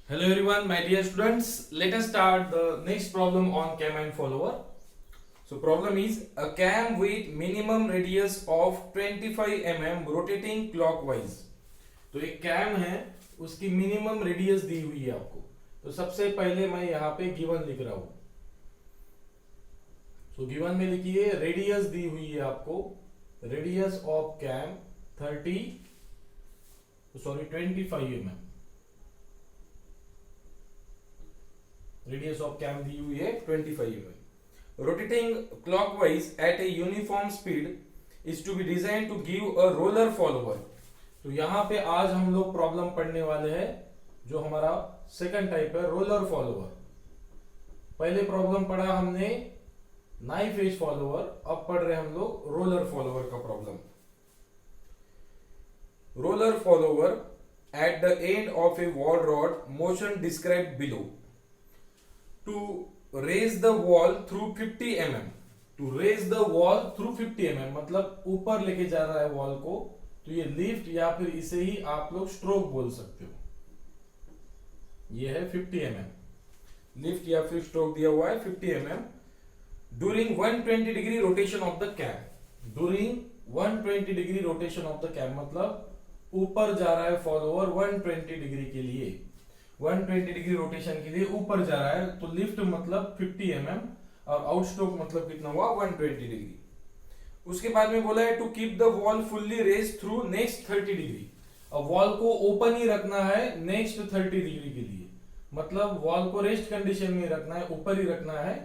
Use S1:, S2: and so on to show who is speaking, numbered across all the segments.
S1: Hello everyone, my dear students. Let us start the next problem on cam and follower. So problem is a cam with minimum radius of 25 mm rotating clockwise. तो एक cam है, उसकी minimum radius दी हुई है आपको. तो सबसे पहले मैं यहाँ पे गिवन लिख रहा हूं. सो गिवन में लिखिए रेडियस दी हुई है आपको. Radius of cam 25 mm. Radius of cam दी हुई है 25 mm. Rotating clockwise at a uniform speed is to be design to give a roller follower. तो यहां पे आज हम लोग प्रॉब्लम पढ़ने वाले हैं जो हमारा सेकंड टाइप है, रोलर फॉलोवर. पहले प्रॉब्लम पढ़ा हमने नाइफ एज फॉलोवर, अब पढ़ रहे हम लोग रोलर फॉलोवर का problem. Roller follower at the end of A wall rod motion describe below. To raise the wall through 50 mm. To raise the wall through 50 mm मतलब ऊपर लेके जा रहा है वॉल को, तो ये लिफ्ट या फिर इसे ही आप लोग स्ट्रोक बोल सकते हो. ये है 50 mm लिफ्ट या फिर स्ट्रोक दिया हुआ है 50 mm. During 120 degree rotation of the cam. During 120 degree rotation of the cam मतलब ऊपर जा रहा है फॉलोवर 120 डिग्री के लिए. 120 डिग्री रोटेशन के लिए ऊपर जा रहा है, तो लिफ्ट मतलब 50 mm और आउटस्ट्रोक मतलब कितना हुआ 120 डिग्री. उसके बाद में बोला है to keep the valve fully raise through next 30 degree. अब वॉल को ओपन ही रखना है नेक्स्ट 30 डिग्री के लिए, मतलब वॉल को रेस्ट कंडीशन में रखना है, ऊपर ही रखना है,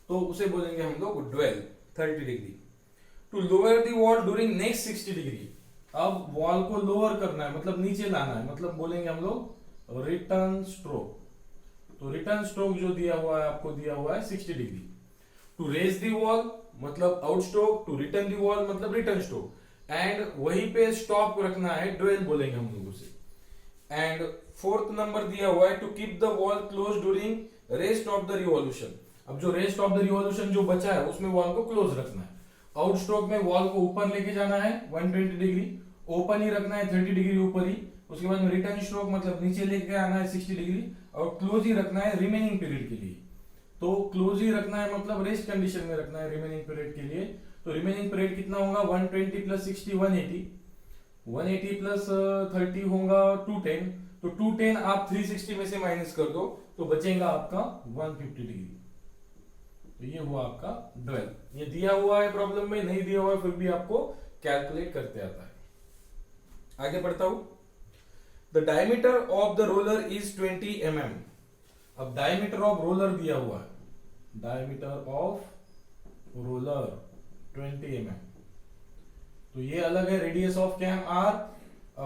S1: तो उसे बोलेंगे हम लोग dwell 30 degree. To lower the valve during next 60 degree. अब वॉल को लोअर करना है मतलब नीचे लाना है, मतलब बोलेंगे हम लोग रिटर्न स्ट्रोक. तो रिटर्न स्ट्रोक जो दिया हुआ है आपको दिया हुआ है 60 degree. To raise the wall मतलब out stroke, to return the wall मतलब रिटर्न स्ट्रोक, एंड वहीं पे स्टॉप रखना है, ड्वेल बोलेंगे हम लोग उसे. एंड फोर्थ नंबर दिया हुआ है to keep the valve close during rest of the revolution. अब जो रेस्ट ऑफ द रिवॉल्यूशन जो बचा है उसमें वॉल को क्लोज रखना है. आउट स्ट्रोक में वॉल को ऊपर लेके जाना है 120 डिग्री, ओपन ही रखना है 30 डिग्री ऊपर ही. उसके बाद में रिटर्न स्ट्रोक मतलब नीचे लेके आना है 60 डिग्री और क्लोज ही रखना है रिमेनिंग पीरियड के लिए. तो क्लोज ही रखना है मतलब रेस्ट कंडीशन में रखना है रिमेनिंग पीरियड के लिए. तो रिमेनिंग पीरियड कितना होगा 120 प्लस 60 180, 180 प्लस 30 होगा 210. तो 210 आप 360 में से माइनस कर दो तो बचेगा आपका 150 डिग्री. तो ये हुआ आपका ड्वेल. ये दिया हुआ है प्रॉब्लम में, नहीं दिया हुआ है फिर भी आपको कैलकुलेट करते आता है. आगे बढ़ता हूं. The diameter of the roller is 20 mm. अब diameter of roller दिया हुआ है, diameter of roller 20 mm. तो ये अलग है रेडियस ऑफ कैम r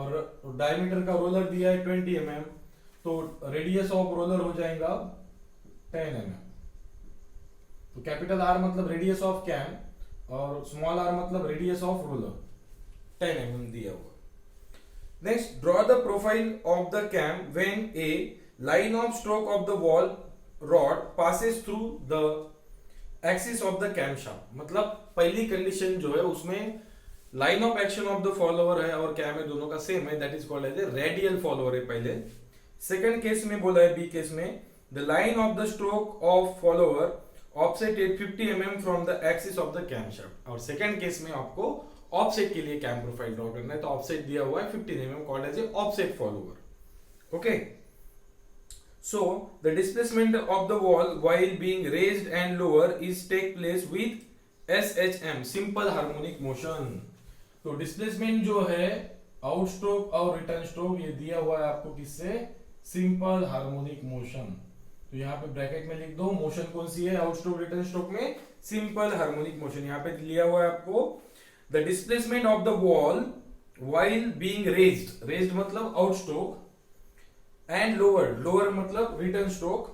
S1: और diameter का रोलर दिया है 20 mm, तो रेडियस ऑफ रोलर हो जाएगा 10 mm. तो कैपिटल R मतलब रेडियस ऑफ कैम और स्मॉल r मतलब रेडियस ऑफ रोलर 10 mm दिया हुआ. Next, draw the profile of the cam when a line of stroke of the wall rod passes through the axis of the camshaft. मतलब पहली condition जो है उसमें line of action of the follower है और cam है, दोनों का सेम है, that is called as a radial follower है पहले. सेकंड केस में बोला है बी केस में the line of the stroke of follower offseted 50 mm from the axis of the camshaft. और सेकंड केस में आपको ऑफसेट के लिए कैम प्रोफाइल ड्रॉ करना है, तो ऑफसेट दिया हुआ है 15 mm called as a offset follower. Okay, so the displacement of the valve while being raised and lower is take place with SHM simple harmonic motion. तो displacement जो है out stroke और रिटर्न स्ट्रोक ये दिया हुआ है आपको किससे, सिंपल हार्मोनिक मोशन. तो यहाँ पे ब्रैकेट में लिख दो मोशन कौन सी है आउट स्ट्रोक रिटर्न स्ट्रोक में, सिंपल हार्मोनिक मोशन. यहाँ पे लिया हुआ है आपको the displacement of the wall while being raised मतलब out stroke and lower मतलब return stroke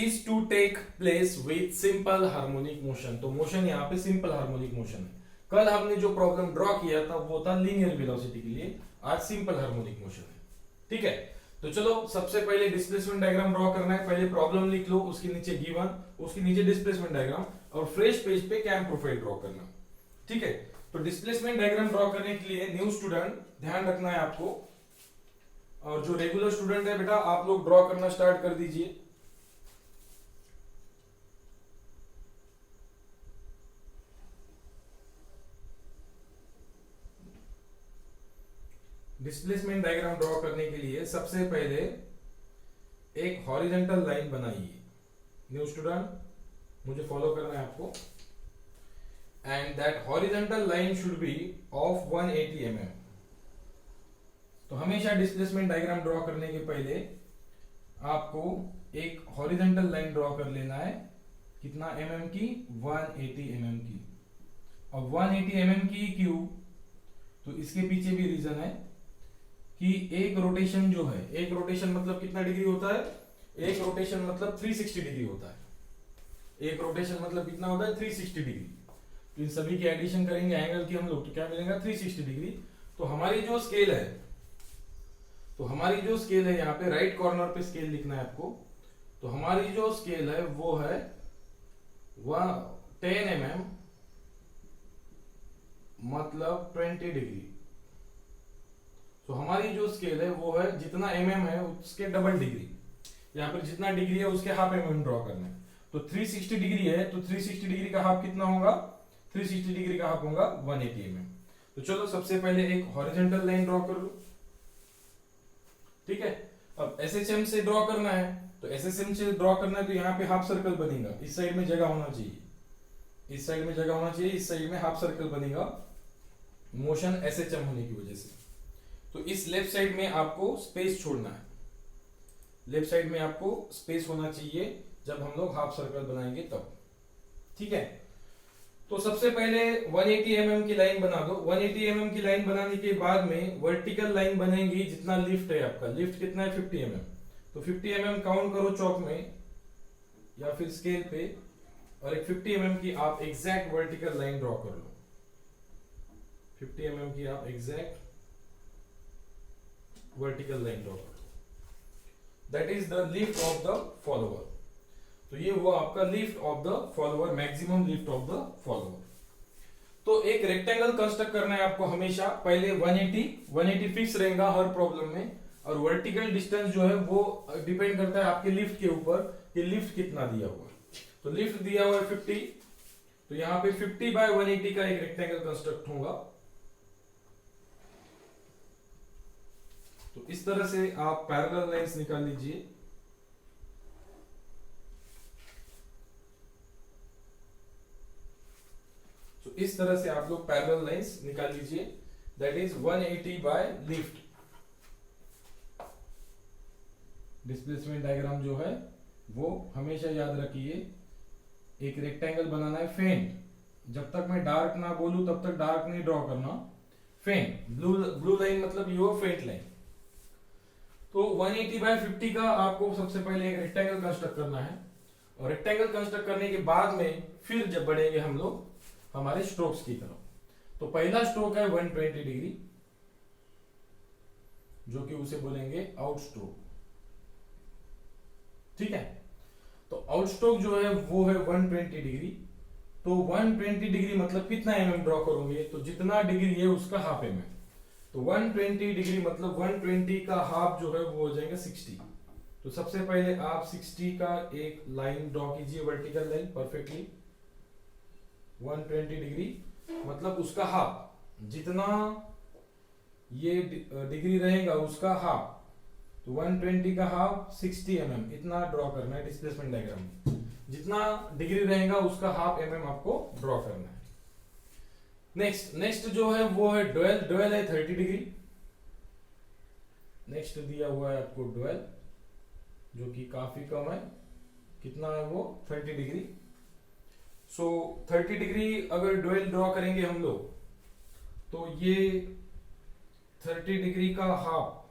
S1: is to take place with simple harmonic motion. तो मोशन यहाँ पे सिंपल हार्मोनिक मोशन है. कल हमने जो प्रॉब्लम ड्रॉ किया था वो था लीनियर वेलोसिटी के लिए, आज सिंपल हार्मोनिक मोशन है. ठीक है, तो चलो सबसे पहले डिस्प्लेसमेंट डायग्राम ड्रॉ करना है. पहले प्रॉब्लम लिख लो, उसके नीचे गिवन, उसके नीचे डिस्प्लेसमेंट डायग्राम और फ्रेश पेज पे कैम प्रोफाइल ड्रॉ करना. ठीक है, तो डिस्प्लेसमेंट डायग्राम ड्रॉ करने के लिए न्यू स्टूडेंट ध्यान रखना है आपको, और जो रेगुलर स्टूडेंट है बेटा, आप लोग ड्रॉ करना स्टार्ट कर दीजिए। डिस्प्लेसमेंट डायग्राम ड्रॉ करने के लिए सबसे पहले एक हॉरिजॉन्टल लाइन बनाइए। न्यू स्टूडेंट, मुझे फॉलो करना है आपको। And that horizontal line should be of 180 mm। तो हमेशा डिस्प्लेसमेंट डायग्राम ड्रॉ करने के पहले आपको एक हॉरिजॉन्टल लाइन ड्रॉ कर लेना है। कितना mm की? 180 mm की। अब 180 mm की क्यों? तो इसके पीछे भी रीजन है कि एक रोटेशन जो है, एक रोटेशन मतलब कितना डिग्री होता है? एक रोटेशन मतलब 360 डिग्री होता है। एक रोटेशन मतलब कितना होता है? 360 डिग्री। तो इन सभी की एडिशन करेंगे एंगल की हम लोग, तो क्या मिलेगा? 360 डिग्री। तो हमारी जो स्केल है, यहाँ पे राइट कॉर्नर पे स्केल लिखना है आपको। तो हमारी जो स्केल है वो है 10 mm मतलब 20 डिग्री। तो हमारी जो स्केल है वो है जितना mm है उसके डबल डिग्री। यहाँ पर जितना डिग्री है उसके हाफ mm ड्रॉ करना है। तो 360 डिग्री है, तो 360 डिग्री का हाफ कितना होगा? 360 डिग्री का हाफ होगा 180 mm। तो चलो सबसे पहले एक हॉरिजॉन्टल लाइन ड्रॉ कर लो। ठीक है, अब एसएचएम से ड्रॉ करना है। तो एसएचएम से ड्रॉ करना है तो यहाँ पे हाफ सर्कल बनेगा। इस साइड में जगह होना चाहिए, इस साइड में जगह होना चाहिए, इस साइड में हाफ सर्कल बनेगा मोशन एसएचएम होने की वजह से। तो इस लेफ्ट साइड में आपको स्पेस छोड़ना है। लेफ्ट साइड में आपको स्पेस होना चाहिए जब हम लोग हाफ सर्कल बनाएंगे तब। ठीक है, तो सबसे पहले 180 mm की लाइन बना दो। 180 mm की लाइन बनाने के बाद में वर्टिकल लाइन बनेगी जितना लिफ्ट है आपका। लिफ्ट कितना है? 50 mm। तो 50 mm काउंट करो चौक में या फिर स्केल पे, और एक 50 mm की आप एग्जैक्ट वर्टिकल लाइन ड्रॉ कर लो। 50 mm की आप एग्जैक्ट वर्टिकल लाइन ड्रॉ कर लो। That is the lift of the follower. तो ये हुआ आपका lift of the follower, maximum lift of the follower. तो एक रेक्टेंगल कंस्ट्रक्ट करना है आपको हमेशा। पहले 180 फिक्स रहेगा हर प्रॉब्लम में, और वर्टिकल डिस्टेंस जो है वो डिपेंड करता है आपके लिफ्ट के ऊपर कि लिफ्ट कितना दिया हुआ है। तो लिफ्ट दिया हुआ है 50, तो यहाँ पे 50 बाय 180 का एक रेक्टेंगल कंस्ट्रक्ट होगा। तो इस तरह से आप पैरेलल लाइंस निकाल लीजिए। तो इस तरह से आप लोग पैरेलल लाइंस निकाल लीजिए। That is 180 by lift. Displacement diagram जो है वो हमेशा याद रखिए, एक रेक्टेंगल बनाना है फेंट। जब तक मैं डार्क ना बोलूं तब तक डार्क नहीं ड्रॉ करना। फेंट ब्लू लाइन मतलब ये फेंट लाइन। तो 180 बाय 50 का आपको सबसे पहले एक रेक्टेंगल कंस्ट्रक्ट करना है, और रेक्टेंगल कंस्ट्रक्ट करने के बाद में फिर जब बढ़ेंगे हम लोग हमारे स्ट्रोक्स की तरफ। तो पहला स्ट्रोक है 120 डिग्री, जो कि उसे बोलेंगे आउट स्ट्रोक। ठीक है, तो आउट स्ट्रोक जो है वो है 120 डिग्री। तो 120 डिग्री मतलब कितना mm ड्रॉ करोगे? तो जितना डिग्री है उसका हाफ mm। तो 120 डिग्री मतलब 120 का हाफ जो है वो हो जाएगा 60। तो सबसे पहले आप 60 का एक लाइन ड्रॉ कीजिए, वर्टिकल लाइन परफेक्टली। 120 डिग्री मतलब उसका हाफ, जितना ये डिग्री रहेगा उसका हाफ। तो 120 का हाफ 60 mm, इतना ड्रॉ करना है डिस्प्लेसमेंट डायग्राम में। जितना डिग्री रहेगा उसका हाफ mm आपको ड्रॉ करना है। नेक्स्ट जो है वो है ड्वेल है 30 डिग्री। नेक्स्ट दिया हुआ है आपको ड्वेल, जो कि काफी कम है। कितना है वो? 30 डिग्री। सो 30 डिग्री अगर ड्वेल ड्रॉ करेंगे हम लोग, तो ये 30 डिग्री का हाफ,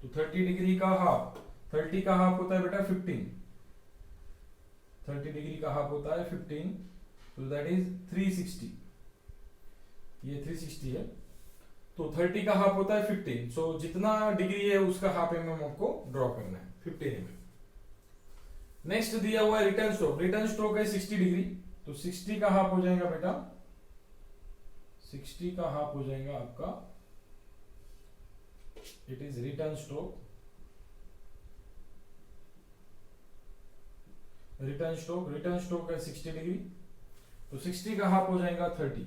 S1: तो 30 डिग्री का हाफ, 30 का हाफ होता है बेटा 15। 30 डिग्री का हाफ होता है 15, तो दैट इज 360। ये 360 है, तो 30 का हाफ होता है 15। सो जितना डिग्री है उसका हाफ mm आपको ड्रॉ करना है, 15 mm। नेक्स्ट दिया हुआ है रिटर्न स्ट्रोक। रिटर्न स्ट्रोक है 60 डिग्री, तो 60 का हाफ हो जाएगा बेटा, 60 का हाफ हो जाएगा आपका it is return stroke, return stroke है 60 डिग्री, तो 60 का हाफ हो जाएगा 30।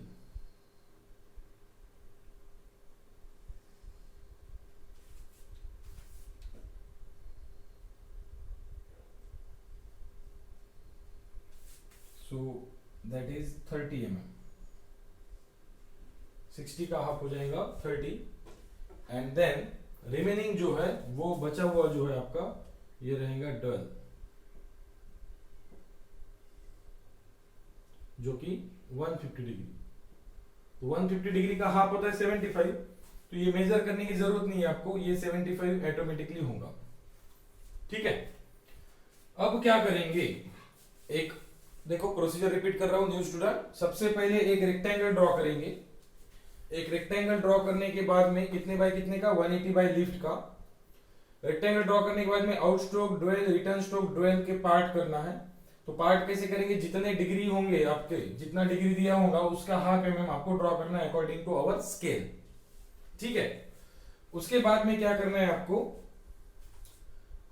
S1: सो दैट इज 30 mm। 60 का हाफ हो जाएगा 30, एंड देन रिमेनिंग जो है वो बचा हुआ जो है आपका ये रहेगा 12, जो कि 150 डिग्री। तो 150 डिग्री का हाफ होता है 75, तो ये मेजर करने की जरूरत नहीं है आपको, ये 75 ऑटोमेटिकली होगा। ठीक है, अब क्या करेंगे, एक देखो प्रोसीजर रिपीट कर रहा हूं न्यू स्टूडेंट। सबसे पहले एक रेक्टेंगल ड्रॉ करेंगे। एक रेक्टेंगल ड्रॉ करने के बाद में कितने बाय कितने का, 180 बाय लिफ्ट का। रेक्टेंगल ड्रॉ करने के बाद में out stroke dwell, return stroke dwell के पार्ट करना है। तो पार्ट कैसे करेंगे, जितने डिग्री होंगे आपके, जितना डिग्री दिया होगा उसका हाफ mm आपको ड्रॉ करना है अकॉर्डिंग टू आवर स्केल। ठीक है, उसके बाद में क्या करना है आपको,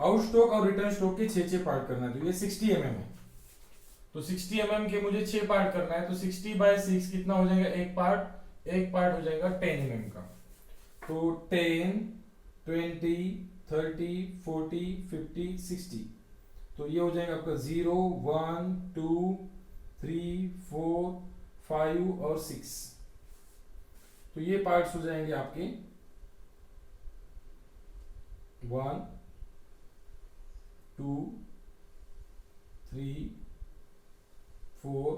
S1: आउट स्ट्रोक और रिटर्न स्ट्रोक के 6 पार्ट करना है। तो ये 60 mm है, तो 60 mm के मुझे 6 पार्ट करना है। तो 60 बाय 6 कितना हो जाएगा, एक पार्ट हो जाएगा 10 mm का। तो 10, 20, 30, 40, 50, 60, तो ये हो जाएगा आपका 0, 1, 2, 3, 4, 5 और 6। तो ये पार्ट्स हो जाएंगे आपके 1, 2, 3, 4,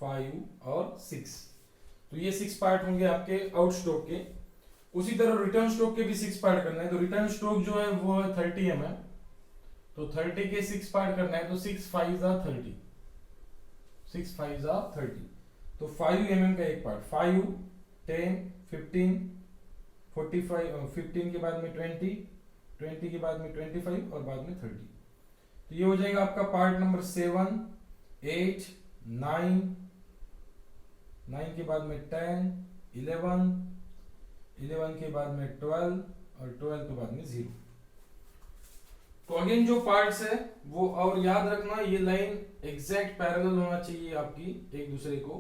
S1: 5 और 6। तो ये 6 पार्ट होंगे आपके आउट स्ट्रोक के। उसी तरह रिटर्न स्ट्रोक के भी 6 पार्ट करना है। तो रिटर्न स्ट्रोक जो है वो है 30 mm, तो 30 के 6 पार्ट करना है। तो 6 5 30, 6 5 30, तो 5 mm का एक पार्ट, 5, 10, 15, 45, 15 के बाद में 20, 20 के बाद में 25 और बाद में 30। तो ये हो जाएगा आपका पार्ट नंबर 7, 8, 9, 9 के बाद में 10, 11, 11 के बाद में 12 और 12 के बाद में 0। तो अगेन जो पार्ट्स है वो, और याद रखना ये लाइन एग्जैक्ट पैरेलल होना चाहिए आपकी एक दूसरे को।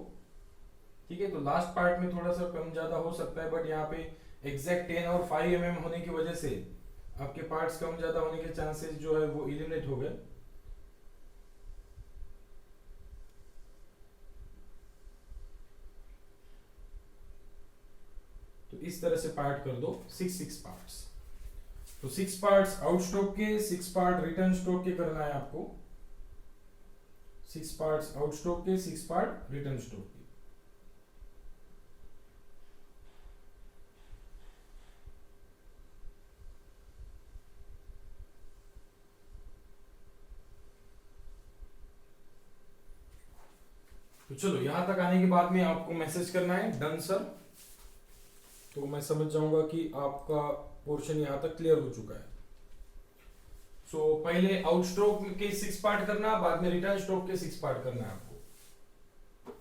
S1: ठीक है, तो लास्ट पार्ट में थोड़ा सा कम ज्यादा हो सकता है, बट यहाँ पे एग्जैक्ट 10 और 5 mm होने की वजह से आपके पार्ट्स कम ज्यादा होने के चांसेस जो है वो एलिमिनेट हो गए। तो इस तरह से पार्ट कर दो 6 पार्ट्स। तो 6 पार्ट्स आउट स्ट्रोक के, 6 पार्ट रिटर्न स्ट्रोक के करना है आपको। 6 पार्ट्स आउट स्ट्रोक के, 6 पार्ट रिटर्न स्ट्रोक के। तो चलो यहां तक आने के बाद में आपको मैसेज करना है डन सर, तो मैं समझ जाऊंगा कि आपका पोर्शन यहां तक क्लियर हो चुका है। सो पहले आउट स्ट्रोक के 6 पार्ट करना, बाद में रिटर्न स्ट्रोक के 6 पार्ट करना है आपको।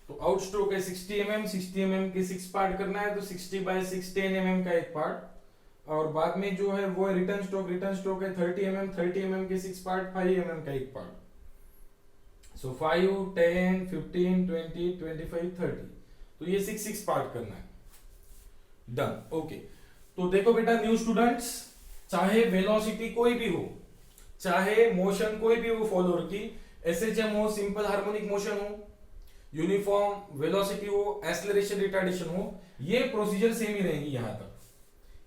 S1: तो आउट स्ट्रोक है 60 mm, 60 mm के 6 पार्ट करना है। तो 60 बाय 6 10 mm का एक पार्ट, और बाद में जो है वो रिटर्न स्ट्रोक है 30 mm, 30 mm के 6 पार्ट, 5 mm का एक पार्ट। सो 5, 10, 15, 20, 25, 30, तो ये 6 पार्ट करना है। Done, okay. तो देखो बेटा न्यू स्टूडेंट्स, चाहे वेलोसिटी कोई भी हो, चाहे मोशन कोई भी हो फॉलोअर की, एसएचएम हो, सिंपल हार्मोनिक मोशन हो, यूनिफॉर्म वेलोसिटी हो, एक्सेलरेशन रिटार्डेशन हो, ये प्रोसीजर सेम ही रहेंगी यहां तक,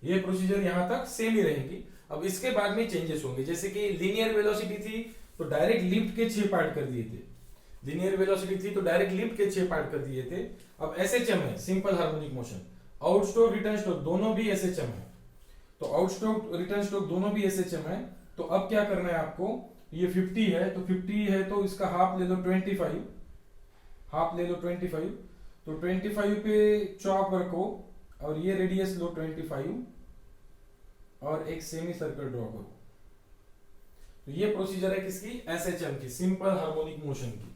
S1: ये प्रोसीजर यहां तक सेम ही रहेंगी। अब इसके बाद में चेंजेस होंगे, जैसे कि लीनियर वेलोसिटी थी तो डायरेक्ट लिफ्ट के 6 पार्ट कर दिए थे, लीनियर वेलोसिटी थी तो डायरेक्ट लिफ्ट के 6 पार्ट कर दिए थे। अब एसएचएम है, simple harmonic motion, out stroke return stroke दोनों भी एसएचएम है। तो आउट स्ट्रोक रिटर्न स्ट्रोक दोनों भी एसएचएम है। तो अब क्या करना है आपको, ये 50 है तो 50 है तो इसका हाफ ले लो 25, हाफ ले लो 25। तो 25 पे चॉप रखो और ये रेडियस लो 25 और एक सेमी सर्कल ड्रॉ करो। तो ये प्रोसीजर है किसकी, एसएचएम की, सिंपल हार्मोनिक मोशन की।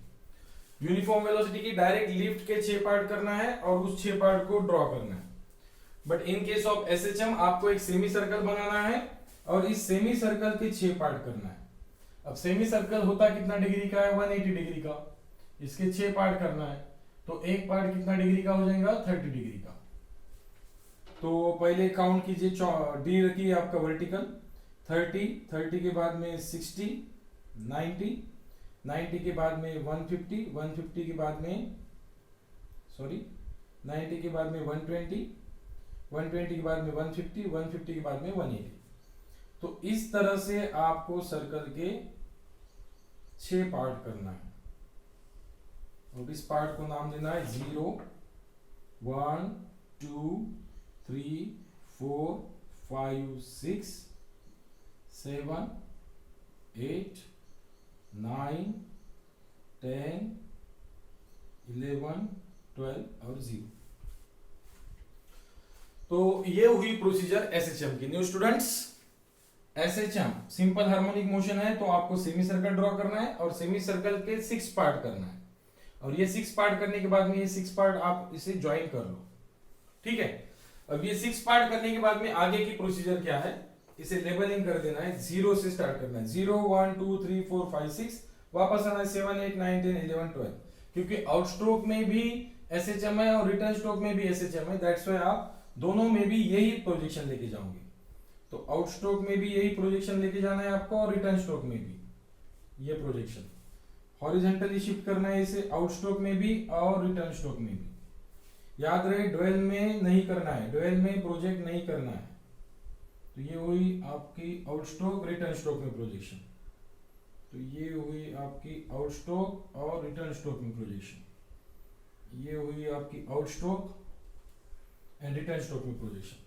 S1: यूनिफॉर्म वेलोसिटी की डायरेक्ट लिफ्ट के 6 पार्ट करना है और उस 6 पार्ट को ड्रॉ करना है। But in case of SHM आपको एक सेमी सर्कल बनाना है और इस सेमी सर्कल के 6 पार्ट करना है। अब सेमी सर्कल होता कितना डिग्री का है, 180 डिग्री का। इसके 6 पार्ट करना है, तो एक पार्ट कितना डिग्री का हो जाएगा, 30 डिग्री का। तो पहले काउंट कीजिए, डी रखिए आपका वर्टिकल 30 के बाद में 60, 90 के बाद में 150 के बाद में 90 के बाद में 120 के बाद में 150 के बाद में 180। तो इस तरह से आपको सर्कल के 6 पार्ट करना है और इस पार्ट को नाम देना है 0, 1, 2, 3, 4, 5, 6, 7, 8, 9, 10, 11, 12 और 0। तो ये हुई प्रोसीजर एसएचएम की। New students, SHM simple harmonic motion है, तो आपको सेमी सर्कल ड्रॉ करना है और सेमी सर्कल के 6 पार्ट करना है और ये 6 पार्ट करने के बाद में ये 6 पार्ट आप इसे ज्वाइन कर लो। ठीक है, अब ये 6 पार्ट करने के बाद में आगे की प्रोसीजर क्या है, इसे लेबलिंग कर देना है। 0 से स्टार्ट करना है, 0, 1, 2, 3, 4, 5, 6, वापस आना है 7, 8, 9, 10, 11, 12, क्योंकि आउट स्ट्रोक में भी एसएचएम है और रिटर्न स्ट्रोक में भी एसएचएम है। दैट्स व्हाई आप दोनों में भी यही प्रोजेक्शन लेके जाओगे। तो आउट स्ट्रोक में भी यही प्रोजेक्शन लेके जाना है आपको और रिटर्न स्ट्रोक में भी ये प्रोजेक्शन हॉरिजॉन्टली शिफ्ट करना है इसे, आउट स्ट्रोक में भी और रिटर्न स्ट्रोक में भी। याद रहे ड्वेल में नहीं करना है, ड्वेल में प्रोजेक्ट नहीं करना है। तो ये हुई आपकी आउट स्ट्रोक, रिटर्न स्ट्रोक में प्रोजेक्शन। तो ये हुई आपकी आउट स्ट्रोक और रिटर्न स्ट्रोक में प्रोजेक्शन। ये हुई आपकी out stroke and return stroke में प्रोजेक्शन।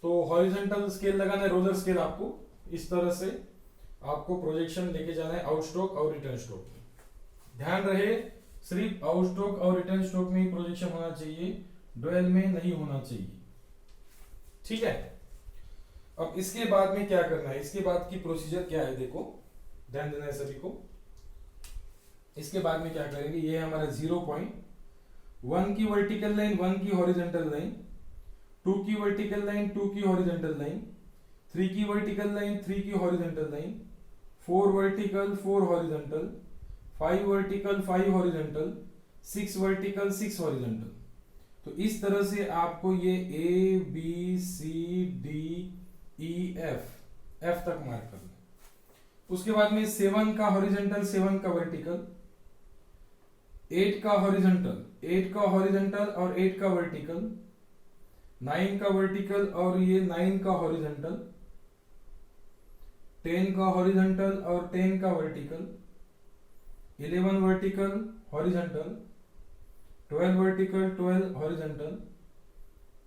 S1: तो हॉरिजॉन्टल स्केल लगाना है, रोलर स्केल आपको इस तरह से आपको प्रोजेक्शन लेके जाना है आउट स्ट्रोक और रिटर्न स्ट्रोक में। ध्यान रहे सिर्फ आउट स्ट्रोक और रिटर्न स्ट्रोक में ही प्रोजेक्शन होना चाहिए, ड्वेल में नहीं होना चाहिए। ठीक है, अब इसके बाद में क्या करना है, इसके बाद की प्रोसीजर क्या है, देखो ध्यान देना है सभी को। इसके बाद में क्या करेंगे, ये हमारा 0 पॉइंट, 1 की वर्टिकल लाइन, 1 की हॉरिजॉन्टल लाइन, 2 की वर्टिकल लाइन, 2 की हॉरिजॉन्टल लाइन, 3 की वर्टिकल लाइन, 3 की horizontal line, 4 vertical, 4 horizontal, 5 vertical, 5 horizontal, 6 vertical, 6 horizontal. तो इस तरह से आपको ये A B C D E F तक मार्क करना। उसके बाद में 7 का हॉरिजॉन्टल, 7 का वर्टिकल, 8 का हॉरिजॉन्टल, 8 का हॉरिजॉन्टल और 8 का वर्टिकल, 9 का वर्टिकल और ये 9 का हॉरिजॉन्टल, 10 का हॉरिजॉन्टल और 10 का vertical, 11 vertical horizontal, 12 vertical, 12 horizontal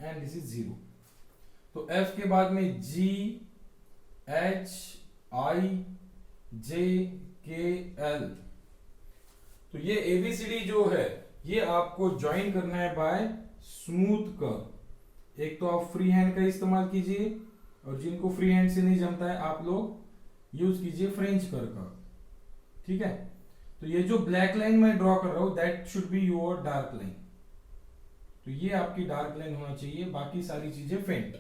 S1: and this is 0। तो F के बाद में G H I J K L। तो ये ABCD जो है ये आपको ज्वाइन करना है बाय स्मूथ कर्व। एक तो आप फ्री हैंड का इस्तेमाल कीजिए और जिनको फ्री हैंड से नहीं जमता है आप लोग यूज कीजिए फ्रेंच कर्व का। ठीक है, तो ये जो ब्लैक लाइन मैं ड्रॉ कर रहा हूं that should be your dark line. तो ये आपकी डार्क लाइन होना चाहिए, बाकी सारी चीजें फेंट।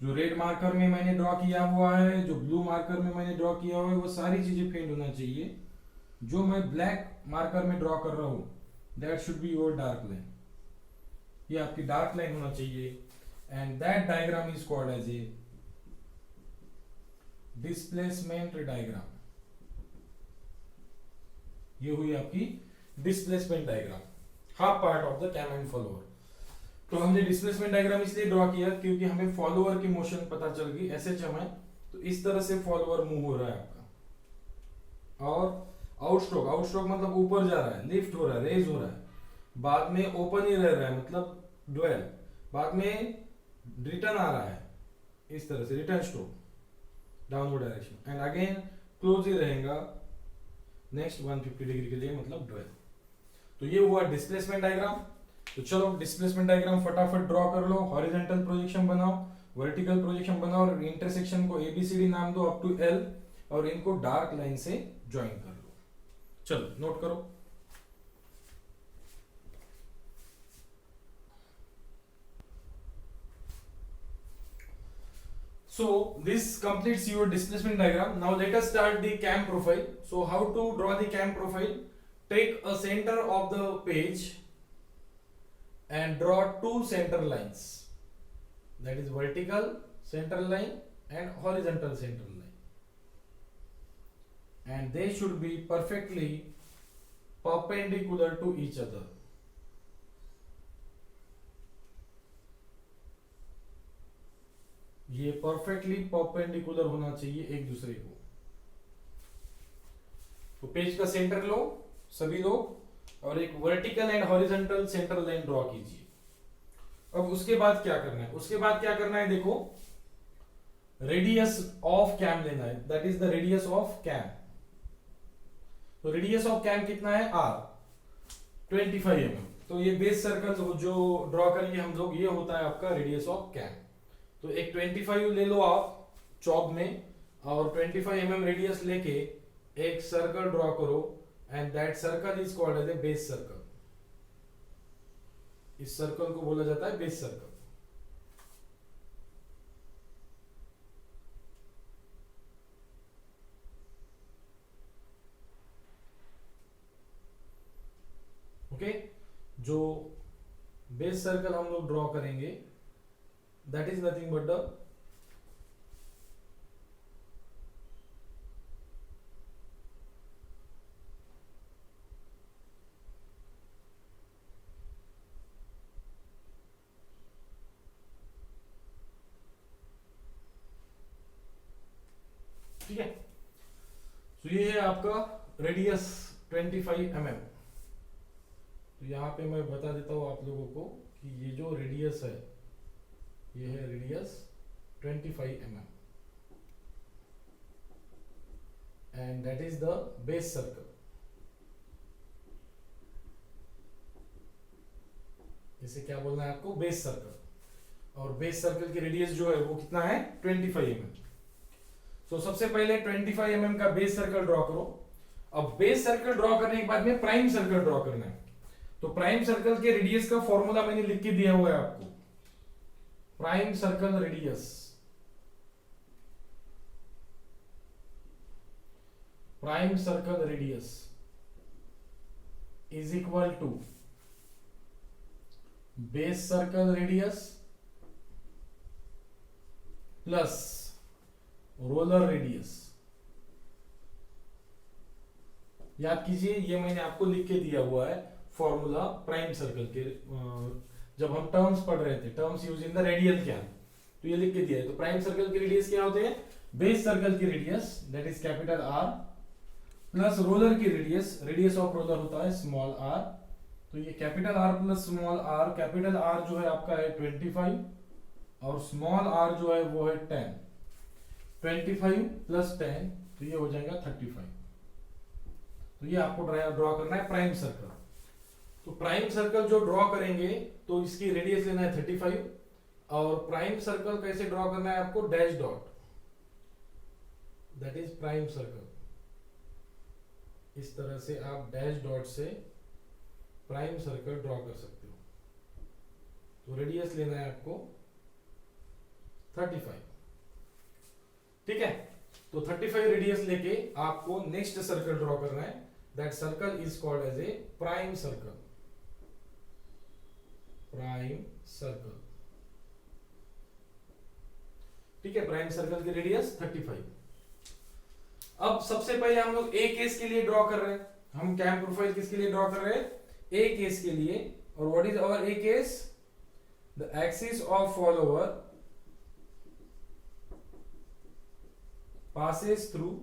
S1: जो रेड मार्कर में मैंने ड्रॉ किया हुआ है, जो ब्लू मार्कर में मैंने ड्रॉ किया हुआ है, वो सारी चीजें फेंट होना चाहिए। जो मैं ब्लैक मार्कर में ड्रॉ कर रहा हूं that should be your dark line. ये आपकी डार्क लाइन होना चाहिए and that diagram is called as a displacement diagram. ये हुई आपकी displacement diagram, half part of the cam and follower. तो हमने डिस्प्लेसमेंट डायग्राम इसलिए ड्रॉ किया क्योंकि हमें फॉलोअर की मोशन पता चल गई, एसएचएम है तो इस तरह से फॉलोअर मूव हो रहा है आपका। और आउटस्ट्रोक मतलब ऊपर जा रहा है, लिफ्ट हो रहा है, रेज हो रहा है, बाद में ओपन ही रह रहा है मतलब ड्वेल, बाद में रिटर्न आ रहा है इस तरह से, return stroke downward direction and again close ही रहेगा नेक्स्ट 150 डिग्री के लिए मतलब ड्वेल। तो ये हुआ डिस्प्लेसमेंट डायग्राम। तो चलो डिस्प्लेसमेंट डायग्राम फटाफट ड्रॉ कर लो। हॉरिजॉन्टल प्रोजेक्शन बनाओ, वर्टिकल प्रोजेक्शन बनाओ और इंटरसेक्शन को एबीसीडी नाम दो अप टू एल और इनको डार्क लाइन से ज्वाइन कर लो। चलो नोट करो। So this completes your displacement diagram. Now let us start the cam profile. So how to draw the cam profile? Take a center of the page and draw two center lines, that is vertical center line and horizontal center line, and they should be perfectly perpendicular to each other. ये perfectly perpendicular होना चाहिए एक दूसरे को. तो page का centre लो सभी लोग और एक vertical and horizontal centre line draw कीजिए. अब उसके बाद क्या करना है? उसके बाद क्या करना है देखो, रेडियस ऑफ कैम लेना है, that is the radius of cam. तो रेडियस ऑफ कैम कितना है? r 25 mm. तो ये बेस सर्कल जो ड्रॉ करेंगे हम लोग, ये होता है आपका रेडियस ऑफ कैम. तो एक 25 ले लो आप चौक में और 25 mm रेडियस लेके एक सर्कल ड्रॉ करो and that circle is called as a base circle. इस सर्कल को बोला जाता है बेस सर्कल. ओके, जो बेस सर्कल हम लोग ड्रॉ करेंगे that is nothing but the ठीक है. तो ये है आपका रेडियस 25 mm. तो यहां पे मैं बता देता हूं आप लोगों को कि ये जो रेडियस है ये है radius 25 mm and that is the base circle. इसे क्या बोलना है आपको? Base circle. और बेस सर्कल की रेडियस जो है वो कितना है? 25 mm. तो सबसे पहले 25 mm का बेस सर्कल ड्रॉ करो. अब बेस सर्कल ड्रॉ करने के बाद में प्राइम सर्कल ड्रॉ करना है. तो प्राइम सर्कल के रेडियस का फॉर्मूला मैंने लिख के दिया हुआ है आपको. Prime circle radius, prime circle radius is equal to base circle radius plus roller radius. याद कीजिए ये मैंने आपको लिख के दिया हुआ है फॉर्मूला प्राइम सर्कल के. जब हम टर्म्स पढ़ रहे थे, terms use in the radial क्या, तो ये लिख के दिया है. तो प्राइम सर्कल की रेडियस क्या होते हैं? बेस सर्कल की radius that is capital R plus roller की रेडियस, रेडियस ऑफ रोलर होता है स्मॉल r. तो ये capital R plus small r, capital R जो है आपका है 25 और स्मॉल r जो है वो है 10. 25 प्लस 10 तो ये हो जाएगा 35. तो ये आपको ड्रॉ करना है प्राइम सर्कल. तो प्राइम सर्कल जो ड्रॉ करेंगे तो इसकी रेडियस लेना है 35 और प्राइम सर्कल कैसे ड्रॉ करना है आपको? Dash dot, that is prime circle. इस तरह से आप डैश डॉट से प्राइम सर्कल ड्रॉ कर सकते हो. तो रेडियस लेना है आपको 35. ठीक है, तो 35 रेडियस लेके आपको नेक्स्ट सर्कल ड्रॉ करना है. That circle is called as a prime circle. Prime circle. ठीक है, प्राइम सर्कल की रेडियस 35. अब सबसे पहले हम लोग ए केस के लिए ड्रॉ कर रहे हैं. हम कैम प्रोफाइल किसके लिए ड्रॉ कर रहे हैं? ए केस के लिए. और what is our a case? The axis of follower passes through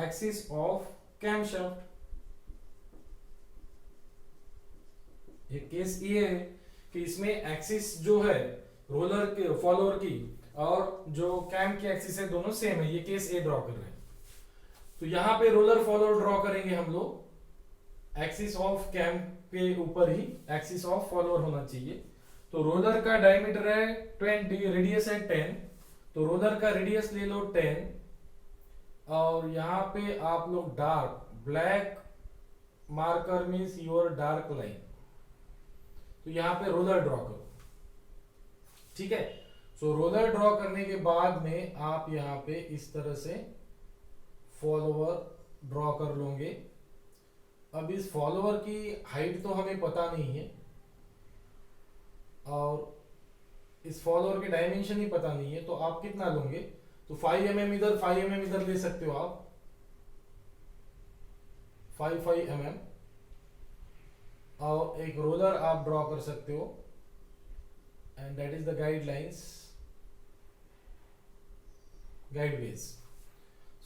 S1: axis of camshaft. ये केस ये है कि इसमें एक्सिस जो है रोलर के फॉलोअर की और जो कैम की एक्सिस है दोनों सेम है. ये केस ए ड्रॉ कर रहे हैं. तो यहां पे रोलर फॉलोअर ड्रॉ करेंगे हम लोग. एक्सिस ऑफ कैम के ऊपर ही एक्सिस ऑफ फॉलोअर होना चाहिए. तो रोलर का डायमीटर है 20, रेडियस है 10. तो रोलर का रेडियस ले लो 10 और यहां पे आप लोग dark black marker means your dark line. तो यहां पे रोलर ड्रॉ करो. ठीक है। सो रोलर ड्रॉ करने के बाद में आप यहाँ पे इस तरह से फॉलोवर ड्रॉ कर लोगे। अब इस फॉलोवर की हाइट तो हमें पता नहीं है और इस फॉलोअर के डायमेंशन ही पता नहीं है, तो आप कितना लोगे, तो 5 mm इधर 5 mm इधर ले सकते हो आप, 5 mm, और एक रोलर आप ड्रॉ कर सकते हो and that is the guidelines, guideways.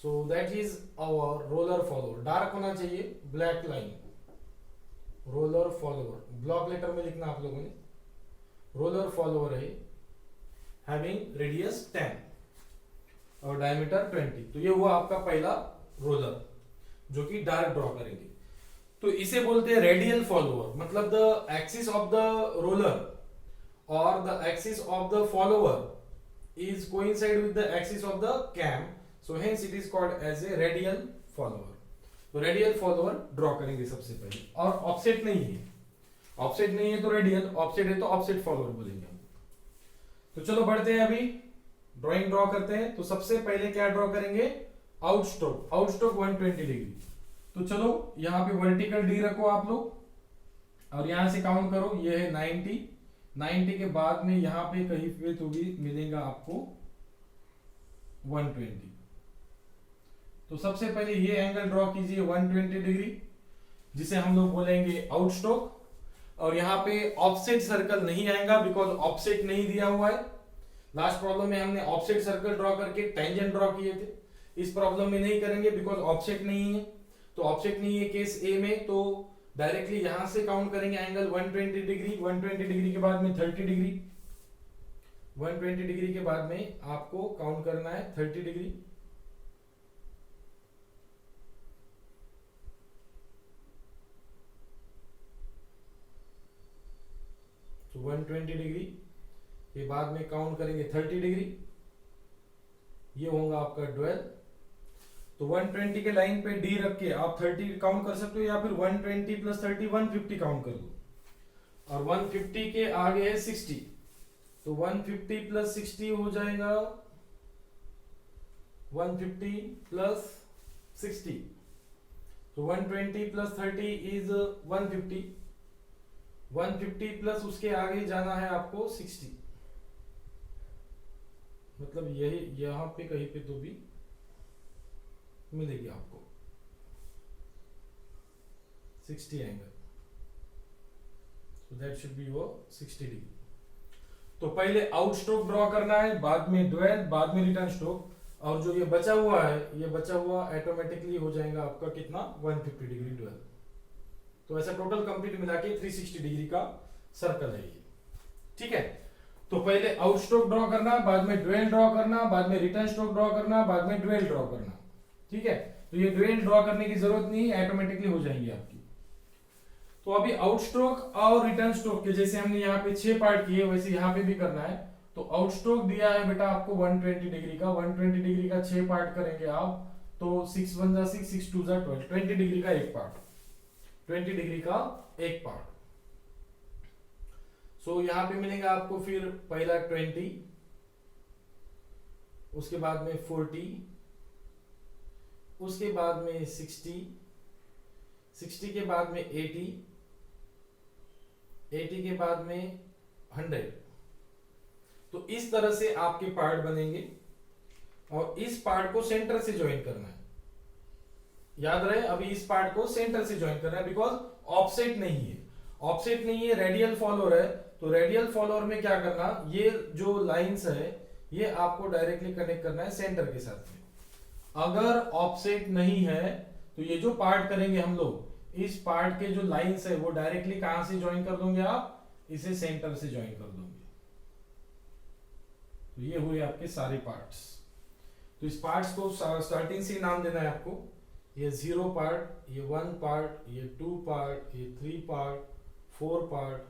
S1: So that is our roller follower. Dark होना चाहिए, black line, roller follower block letter में लिखना आप लोगों ने। रोलर फॉलोअर है हैविंग रेडियस 10 और डायमीटर 20। तो ये हुआ आपका पहला रोलर जो कि डार्क ड्रॉ करेंगे। तो इसे बोलते हैं रेडियल फॉलोअर, मतलब the axis of the roller और the axis of the follower is coincide with the axis of the cam, so hence it is called as a radial follower. तो radial follower draw करेंगे सबसे पहले, और offset नहीं है, offset नहीं है तो रेडियल, ऑफसेट है तो ऑफसेट फॉलोअर बोलेंगे हम। तो चलो बढ़ते हैं, अभी ड्राइंग ड्रॉ करते हैं। तो सबसे पहले क्या ड्रॉ करेंगे, out stroke, out stroke 120 degree. तो चलो यहाँ पे वर्टिकल डी रखो आप लोग और यहां से काउंट करो, ये है 90, 90 के बाद में यहाँ पे कहीं पे तो भी मिलेगा आपको 120। तो सबसे पहले ये एंगल ड्रॉ कीजिए 120 डिग्री, जिसे हम लोग बोलेंगे आउट स्ट्रोक। और यहाँ पे ऑफसेट सर्कल नहीं आएगा बिकॉज ऑफसेट नहीं दिया हुआ है। लास्ट प्रॉब्लम में हमने ऑफसेट सर्कल ड्रॉ करके टेंजेंट ड्रॉ किए थे, इस प्रॉब्लम में नहीं करेंगे बिकॉज ऑफसेट नहीं है। तो ऑफसेट नहीं है केस ए में, तो डायरेक्टली यहां से काउंट करेंगे एंगल 120 डिग्री। 120 डिग्री के बाद में 30 डिग्री, 120 डिग्री के बाद में आपको काउंट करना है 30 डिग्री। तो 120 डिग्री के बाद में काउंट करेंगे 30 डिग्री, ये होगा आपका ड्वेल। तो 120 के लाइन पे डी रख के आप 30 काउंट कर सकते हो, या फिर 120 प्लस 30 150 काउंट कर लो। और 150 के आगे है 60, तो 150 प्लस 60 हो जाएगा 150 प्लस 60। तो 120 प्लस 30 इज 150, 150 प्लस उसके आगे जाना है आपको 60, मतलब यही यहां पे कहीं पे तो भी मिलेगी आपको 60 angle, so that should be your 60 degree. तो पहले आउट स्ट्रोक ड्रॉ करना है, बाद में ड्वेल, बाद में रिटर्न स्ट्रोक, और जो ये बचा हुआ है, ये बचा हुआ ऑटोमेटिकली हो जाएगा आपका कितना 150 डिग्री ड्वेल। तो ऐसा टोटल कंप्लीट मिला के 360 डिग्री का सर्कल है ये, ठीक है। तो पहले आउट स्ट्रोक ड्रॉ करना, बाद में ड्वेल ड्रॉ करना, बाद में रिटर्न स्ट्रोक ड्रॉ करना, बाद में ड्वेल ड्रॉ करना, ठीक है। तो ये ड्वेल ड्रॉ करने की जरूरत नहीं है, ऑटोमेटिकली हो जाएंगी आपकी। तो अभी आउट स्ट्रोक और रिटर्न स्ट्रोक के जैसे हमने यहाँ पे 6 पार्ट किए, वैसे यहाँ पे भी करना है। तो आउट स्ट्रोक दिया है बेटा आपको 120 डिग्री का, 120 डिग्री का 6 पार्ट करेंगे आप, तो 6 1 जा 6, 6 2 जा 12, 20 डिग्री का एक पार्ट, 20 डिग्री का एक पार्ट। सो यहाँ पे मिलेगा आपको फिर पहला 20, उसके बाद में 40, उसके बाद में 60, 60 के बाद में 80, 80 के बाद में 100। तो इस तरह से आपके पार्ट बनेंगे और इस पार्ट को सेंटर से ज्वाइन करना है, याद रहे अभी इस पार्ट को सेंटर से ज्वाइन करना है बिकॉज ऑफसेट नहीं है, ऑफसेट नहीं है, रेडियल फॉलोअर है। तो रेडियल फॉलोअर में क्या करना, ये जो लाइंस है ये आपको डायरेक्टली कनेक्ट करना है सेंटर के साथ में। अगर ऑफसेट नहीं है तो ये जो पार्ट करेंगे हम लोग, इस पार्ट के जो लाइंस है वो डायरेक्टली कहां से ज्वाइन कर दोगे आप, इसे सेंटर से ज्वाइन कर दोगे। तो ये हुए आपके सारे पार्ट्स। तो इस पार्ट्स को स्टार्टिंग से नाम देना है आपको, ये 0 पार्ट, ये 1 पार्ट, ये 2 पार्ट, ये 3 पार्ट, 4 पार्ट,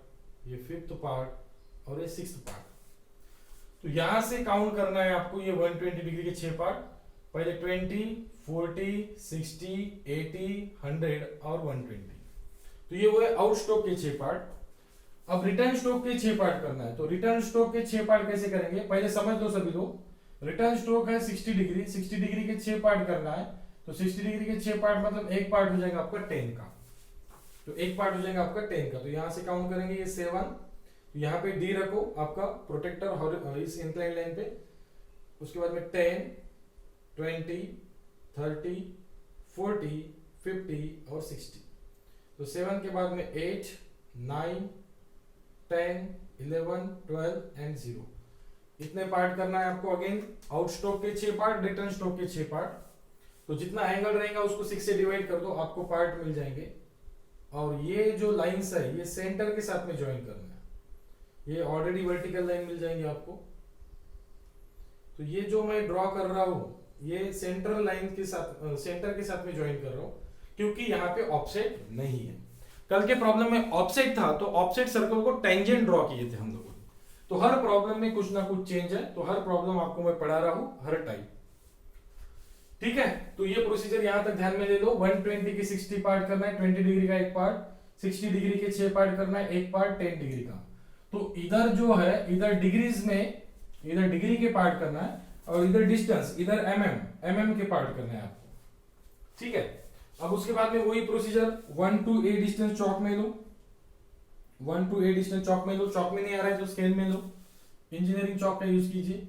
S1: ये 5th पार्ट और ये 6th पार्ट। तो यहां से काउंट करना है आपको ये 120 डिग्री के 6 पार्ट, पहले 20, 40, 60, 80, 100 और 120। तो ये हुए आउट स्ट्रोक के 6 पार्ट। अब रिटर्न स्ट्रोक के 6 पार्ट करना है, तो रिटर्न स्ट्रोक के 6 पार्ट कैसे करेंगे पहले समझ लो सभी लोग। रिटर्न स्ट्रोक है 60 डिग्री, 60 डिग्री के 6 पार्ट करना है, तो 60 डिग्री के 6 पार्ट मतलब एक पार्ट हो जाएगा आपका 10 का, तो एक पार्ट हो जाएगा आपका 10 का, तो यहां से काउंट करेंगे ये 7, तो यहाँ पे डी रखो आपका प्रोटेक्टर इस इंक्लाइन लाइन पे, उसके बाद में 10, 20, 30, 40, 50 और 60, तो 7 के बाद में 8, 9, 10, 11, 12 एंड 0, इतने पार्ट करना है आपको। अगेन आउट स्ट्रोक के 6 पार्ट, रिटर्न स्ट्रोक के 6 पार्ट, तो जितना एंगल रहेगा उसको 6 से डिवाइड कर दो, आपको पार्ट मिल जाएंगे। और ये जो लाइंस है ये सेंटर के साथ में ज्वाइन करना है, ये ऑलरेडी वर्टिकल लाइन मिल जाएंगे आपको। तो ये जो मैं ड्रॉ कर रहा हूं ये सेंट्रल लाइन के साथ, सेंटर के साथ में ज्वाइन कर रहा हूं, क्योंकि यहाँ पे ऑफसेट नहीं है। कल के प्रॉब्लम में ऑफसेट था, तो ऑफसेट सर्कल को टेंजेंट ड्रॉ किए थे हम लोगों ने। तो हर प्रॉब्लम में कुछ ना कुछ चेंज है, तो हर प्रॉब्लम आपको मैं पढ़ा रहा हूं हर टाइम, ठीक है। तो ये प्रोसीजर यहां तक ध्यान में ले लो। 120 की 60 पार्ट करना है, 20 डिग्री का एक पार्ट, 60 डिग्री के 6 पार्ट करना है, एक पार्ट 10 डिग्री का। तो इधर जो है इधर डिग्रीज में, इधर डिग्री के पार्ट करना है, और इधर डिस्टेंस, इधर एमएम के पार्ट करना है आपको, ठीक है। अब उसके बाद में वही प्रोसीजर 1 to a डिस्टेंस चौक में लो, 1 to a डिस्टेंस चौक में लो, चौक में नहीं आ रहा है तो स्केल में लो, इंजीनियरिंग चौक का यूज कीजिए।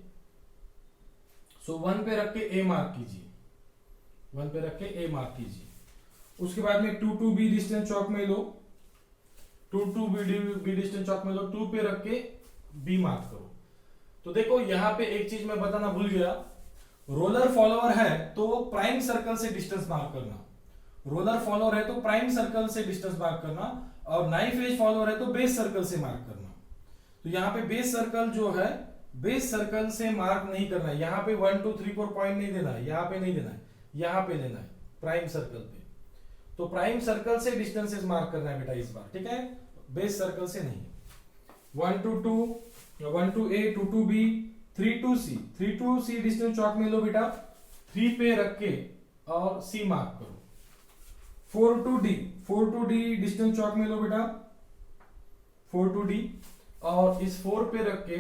S1: सो 1 पे रख के a मार्क कीजिए, 1 पे रख के a मार्क कीजिए। उसके बाद में 2 to b डिस्टेंस चौक में लो, 2 to b डिस्टेंस चौक में लो, 2 पे रख के b मार्क करो। तो देखो यहाँ पे एक चीज मैं बताना भूल गया, रोलर फॉलोअर है तो प्राइम सर्कल से डिस्टेंस मार्क करना, रोलर फॉलोअर है तो प्राइम सर्कल से डिस्टेंस मार्क करना, और नाइफ एज फॉलोअर है तो बेस सर्कल से मार्क करना। तो यहाँ पे बेस सर्कल जो है, बेस सर्कल से मार्क नहीं करना है, यहाँ पे 1 2 3 4 पॉइंट नहीं देना है, यहाँ पे नहीं देना है, यहाँ पे लेना है प्राइम सर्कल पे। तो प्राइम सर्कल से डिस्टेंसेस मार्क करना है बेटा इस बार, ठीक है, बेस सर्कल से नहीं। 1 to 2, 1 to a, 2 to b, 3 to c, 3 to c distance चौक में लो बेटा, 3 पे रख के और c मार्क करो। 4 to d, 4 to d distance चौक में लो बेटा, 4 to d, और इस 4 पे रख के